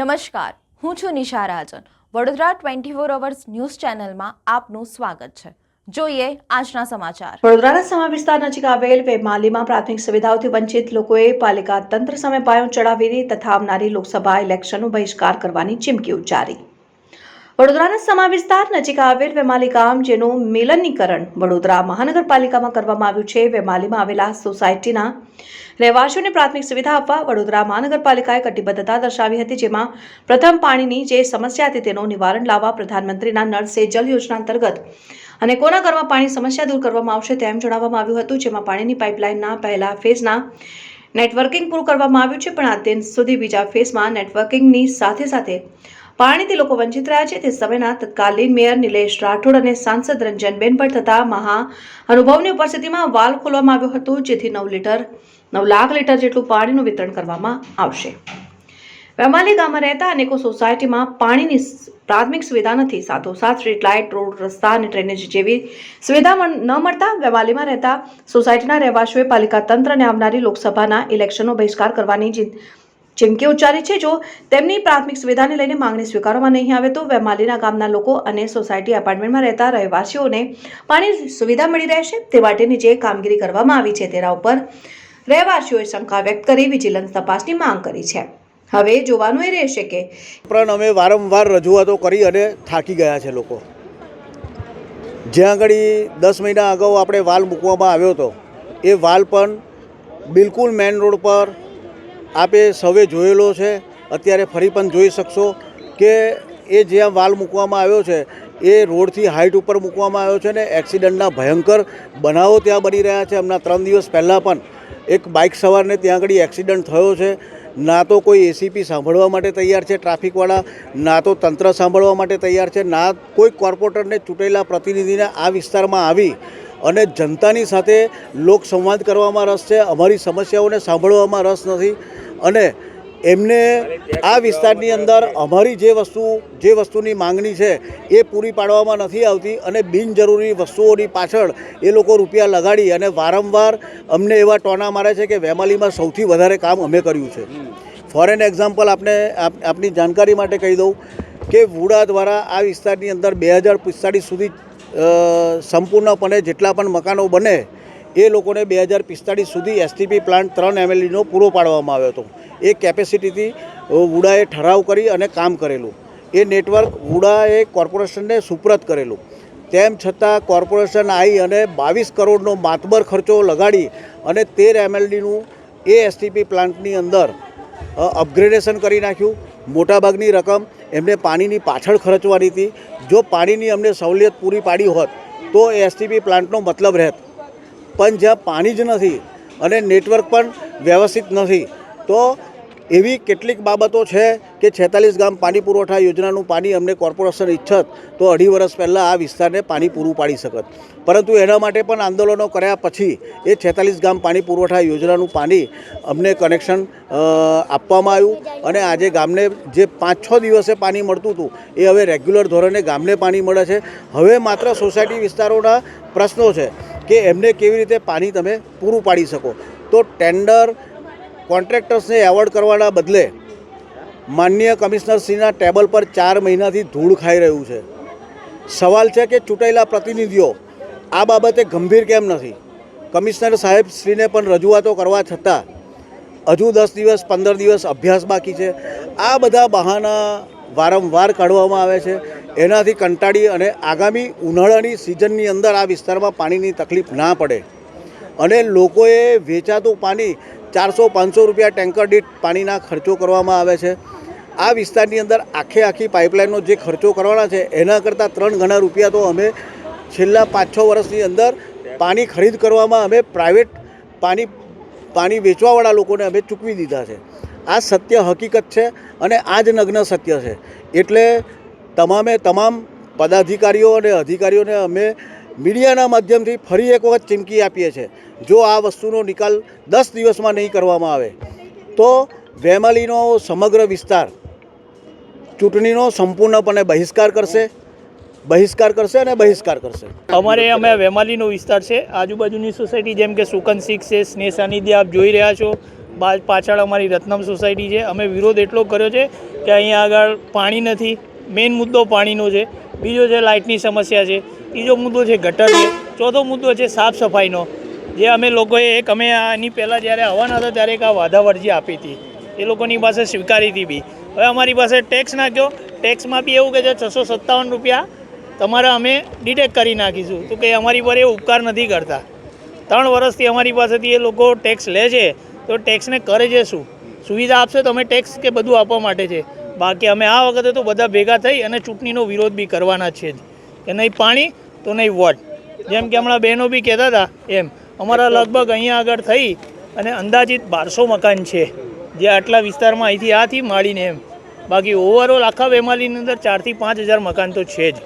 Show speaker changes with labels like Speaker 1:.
Speaker 1: નમસ્કાર, હું છું નિશા રાજન. વડોદરા 24 અવર્સ ન્યૂઝ ચેનલમાં આપનું સ્વાગત છે. જોઈએ આજના સમાચાર.
Speaker 2: વડોદરાના સમા વિસ્તાર નજીક આવેલ વેમાલીમાં પ્રાથમિક સુવિધાઓથી વંચિત લોકોએ પાલિકા તંત્ર સામે પાયો ચડાવીને તથા આવનારી લોકસભા ઇલેક્શનનો બહિષ્કાર કરવાની ચીમકી ઉચ્ચારી. વડોદરાના સમા વિસ્તાર નજીક આવેલ વેમાલી ગામ જેનું મિલનીકરણ વડોદરા મહાનગરપાલિકામાં કરવામાં આવ્યું છે. વેમાલીમાં આવેલા સોસાયટીના રહેવાસીઓને પ્રાથમિક સુવિધા આપવા વડોદરા મહાનગરપાલિકાએ કટિબદ્ધતા દર્શાવી હતી, જેમાં પ્રથમ પાણીની જે સમસ્યા હતી તેનું નિવારણ લાવવા પ્રધાનમંત્રીના નળ સે જલ યોજના અંતર્ગત અનેકોના ઘરમાં પાણી સમસ્યા દૂર કરવામાં આવશે તેમ જણાવવામાં આવ્યું હતું, જેમાં પાણીની પાઇપલાઇનના પહેલા ફેઝના નેટવર્કિંગ પૂરું કરવામાં આવ્યું છે, પણ આ દિન સુધી બીજા ફેઝમાં નેટવર્કિંગની સાથે પાણીથી લોકો વંચિત રહ્યા છે. તે સમયના તત્કાલીન મેયર નિલેશ રાઠોડ અને સાંસદ રંજનબેન ભટ્ટ તથા મહા અનુભવની ઉપસ્થિતિમાં વાલ્વ ખોલવામાં આવ્યો હતો, જેથી 9 લાખ લીટર જેટલું પાણીનું વિતરણ કરવામાં આવશે. વેમાલી ગામમાં રહેતા અનેકો સોસાયટીમાં પાણીની પ્રાથમિક સુવિધા નથી. સાથોસાથ સ્ટ્રીટ લાઇટ, રોડ, રસ્તા અને ડ્રેનેજ જેવી સુવિધા ન મળતા વેમાલીમાં રહેતા સોસાયટીના રહેવાસીઓએ પાલિકા તંત્રને આવનારી લોકસભાના ઇલેક્શનનો બહિષ્કાર કરવાની ચીમકી ઉચ્ચારી છે. જો તેમની પ્રાથમિક સુવિધાને લઈને માંગણી સ્વીકારવામાં નહીં આવે તો વેમાલીના ગામના લોકો અને સોસાયટી એપાર્ટમેન્ટમાં રહેતા રહેવાસીઓને પાણીની સુવિધા મળી રહેશે તે માટેની જે કામગીરી કરવામાં આવી છે તેના ઉપર રહેવાસીઓએ શંકા વ્યક્ત કરી વિજિલન્સ તપાસની માંગ કરી છે. હવે જોવાનું એ રહેશે કે
Speaker 3: અમે વારંવાર રજૂઆતો કરી અને થાકી ગયા છે લોકો. જ્યાં આગળ 10 મહિના અગાઉ આપણે વાલ મૂકવામાં આવ્યો હતો એ વાલ પણ બિલકુલ મેઇન રોડ પર આપે સૌએ જોયેલો છે. અત્યારે ફરી પણ જોઈ શકશો કે એ જ્યાં વાલ મૂકવામાં આવ્યો છે એ રોડથી હાઇટ ઉપર મૂકવામાં આવ્યો છે ને એક્સિડન્ટના ભયંકર બનાવો ત્યાં બની રહ્યા છે. હમણાં 3 દિવસ પહેલાં પણ એક બાઇક સવારને ત્યાં આગળ એક્સિડન્ટ થયો છે. ના તો કોઈ એસીપી સાંભળવા માટે તૈયાર છે ટ્રાફિકવાળા, ના તો તંત્ર સાંભળવા માટે તૈયાર છે, ના કોઈ કોર્પોરેટરને ચૂંટેલા પ્રતિનિધિને આ વિસ્તારમાં આવી અને જનતાની સાથે લોકસંવાદ કરવામાં રસ છે. અમારી સમસ્યાઓને સાંભળવામાં રસ નથી અને એમને આ વિસ્તારની અંદર અમારી જે વસ્તુની માંગણી છે એ પૂરી પાડવામાં નથી આવતી અને બિનજરૂરી વસ્તુઓની પાછળ એ લોકો રૂપિયા લગાડી અને વારંવાર અમને એવા ટોના મારે છે કે વેમાલીમાં સૌથી વધારે કામ અમે કર્યું છે. ફોર એન એક્ઝામ્પલ આપની જાણકારી માટે કહી દઉં કે વુડા દ્વારા આ વિસ્તારની અંદર 2045 સુધી સંપૂર્ણપણે જેટલા પણ મકાનો બને એ લોકોને 2045 સુધી એસટીપી પ્લાન્ટ 3 MLDનો પૂરો પાડવામાં આવ્યો હતો. એ કેપેસિટીથી વુડાએ ઠરાવ કરી અને કામ કરેલું. એ નેટવર્ક વુડાએ કોર્પોરેશનને સુપ્રત કરેલું. તેમ છતાં કોર્પોરેશન આવી અને 22 કરોડનો માતબર ખર્ચો લગાડી અને 13 MLDનું એ એસટીપી પ્લાન્ટની અંદર અપગ્રેડેશન કરી નાખ્યું. મોટાભાગની રકમ એમને પાણીની પાછળ ખર્ચવાની હતી. જો પાણીની અમને સવલત પૂરી પાડી હોત તો એ એસટીપી પ્લાન્ટનો મતલબ રહેત, પણ જ્યાં પાણી જ નથી અને નેટવર્ક પણ વ્યવસ્થિત નથી તો એવી કેટલીક બાબતો છે કે 46 ગામ પાણી પુરવઠા યોજનાનું પાણી અમને કોર્પોરેશન ઈચ્છત તો 2.5 વર્ષ પહેલાં આ વિસ્તારને પાણી પૂરું પાડી શકત. પરંતુ એના માટે પણ આંદોલનો કર્યા પછી એ 46 ગામ પાણી પુરવઠા યોજનાનું પાણી અમને કનેક્શન આપવામાં આવ્યું અને આજે ગામને જે 5-6 દિવસે પાણી મળતું હતું એ હવે રેગ્યુલર ધોરણે ગામને પાણી મળે છે. હવે માત્ર સોસાયટી વિસ્તારોના પ્રશ્નો છે કે એમને કેવી રીતે પાણી તમે પૂરું પાડી શકો. તો ટેન્ડર કોન્ટ્રાક્ટર્સને એવોર્ડ કરવાના બદલે માનનીય કમિશનરશ્રીના ટેબલ પર 4 મહિનાથી ધૂળ ખાઈ રહ્યું છે. સવાલ છે કે ચૂંટાયેલા પ્રતિનિધિઓ આ બાબતે ગંભીર કેમ નથી? કમિશનર સાહેબશ્રીને પણ રજૂઆતો કરવા છતાં હજુ 10 દિવસ 15 દિવસ અભ્યાસ બાકી છે. આ બધા બહાના વારંવાર કાઢવામાં આવે છે. એનાથી કંટાળી અને આગામી ઉનાળાની સિઝનની અંદર આ વિસ્તારમાં પાણીની તકલીફ ના પડે અને લોકોએ વેચાતું પાણી 400-500 રૂપિયા ટેન્કર દીઠ પાણીના ખર્ચો કરવામાં આવે છે. આ વિસ્તારની અંદર આખી પાઇપલાઇનનો જે ખર્ચો કરવાના છે એના કરતાં 3 ગણા રૂપિયા તો અમે છેલ્લા 5-6 વર્ષની અંદર પાણી ખરીદ કરવામાં અમે પ્રાઇવેટ પાણી વેચવાવાળા લોકોને અમે ચૂકવી દીધા છે. આ સત્ય હકીકત છે અને આ જ નગ્ન સત્ય છે. એટલે તમામ પદાધિકારીઓ અને અધિકારીઓને અમે મીડિયાના માધ્યમથી ફરી એક વખત ચીમકી આપીએ છીએ, જો આ વસ્તુનો નિકાલ 10 દિવસમાં નહીં કરવામાં આવે તો વેમાલીનો સમગ્ર વિસ્તાર ચૂંટણીનો સંપૂર્ણપણે બહિષ્કાર કરશે અને બહિષ્કાર કરશે.
Speaker 4: અમે વેમાલીનો વિસ્તાર છે. આજુબાજુની સોસાયટી જેમ કે સુકન 6 છે, સ્નેહ સાનિધ્ય આપ જોઈ રહ્યા છો, પાછળ અમારી રત્નમ સોસાયટી છે. અમે વિરોધ એટલો કર્યો છે કે અહીંયા આગળ પાણી નથી. મેઇન મુદ્દો પાણીનો છે. બીજો છે લાઇટની સમસ્યા છે. ત્રીજો મુદ્દો છે ગટર છે. ચોથો મુદ્દો છે સાફ સફાઈનો, જે અમે લોકોએ અમે આની પહેલાં જ્યારે આવવાના હતા ત્યારે એક આ વાધા અરજી આપી હતી, એ લોકોની પાસે સ્વીકારી હતી બી. હવે અમારી પાસે ટેક્સ નાખ્યો. ટેક્સમાં બી એવું કે છે 657 રૂપિયા તમારા અમે ડિટેક્ટ કરી નાખીશું. તો કે અમારી પર એ ઉપકાર નથી કરતા. 3 વર્ષથી અમારી પાસેથી એ લોકો ટેક્સ લે છે, તો ટેક્સને કરે છે શું? સુવિધા આપશે તો અમે ટેક્સ કે બધું આપવા માટે છે. બાકી અમે આ વખતે તો બધા ભેગા થઈ અને ચૂંટણીનો વિરોધ બી કરવાના છે જ, કે નહીં પાણી તો નહીં વોટ. જેમ કે હમણાં બહેનો બી કહેતા હતા એમ, અમારા લગભગ અહીંયા આગળ થઈ અને અંદાજિત 1200 મકાન છે જે આટલા વિસ્તારમાં અહીંથી આથી માંડીને એમ. બાકી ઓવરઓલ આખા વેમાલીની અંદર 4 થી 5 હજાર મકાન તો છે જ.